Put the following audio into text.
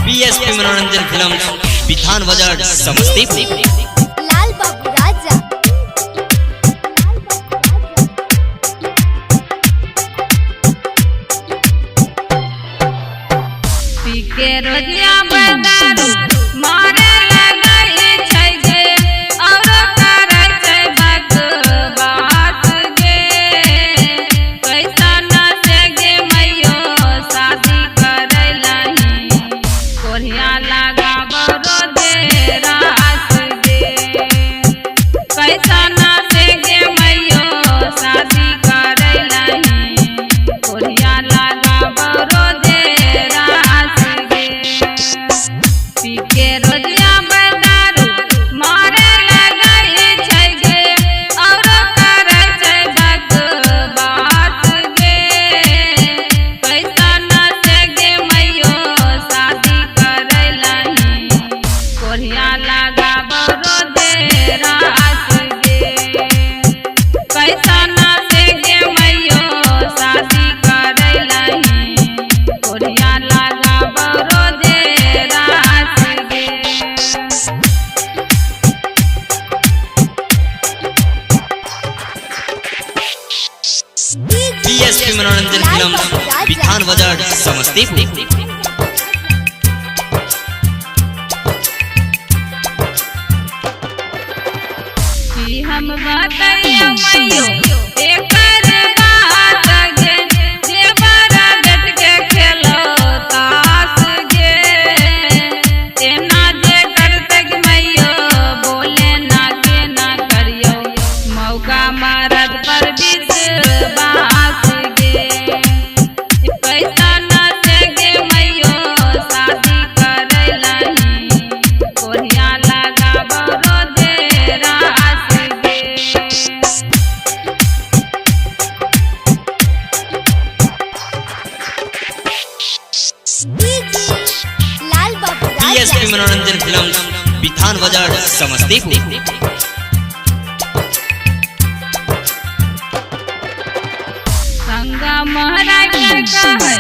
BSP मनोरंजन film Bithan बाजार समस्तीपुर। लाल बाबू राजा पी के रोजिया बदारू मारे लगाई छै गे और करे छै बकवास गे। कैसा न से गे मैयो शादी करे लही कोरिया लगाब रोजे रास गे। कैसा न से गे मैयो शादी करे लही कोरिया लगाब रोजे रास गे। पी के रोजिया बदारू मारे लगाई छै गे और करे छै बकवास गे। कैसा न से गे मैयो शादी करे लही कोरिया लगाब रोजे रास गे। कैसा न से गे मैयो शादी करे लही कोरिया लगाब रोजे रास गे। बीएसपी मनोरंजन फिल्म बिथान बाजार समस्तीपुर। कि हम बताइयो मैयो एकर बात गे जे बड़ा बैठ के खेलो तास गे। एना जे करते गे मैयो बोले ना के ना करियो मौका मारत पर विश्वास गे। कैसा न से गे मैयो शादी करे लही कोरिया लगाब रोजे रास गे। लाल बाबू बीएसपी मनोरंजन फिल्म बिथान बाजार समस्तीपुर। संगा महाराज का है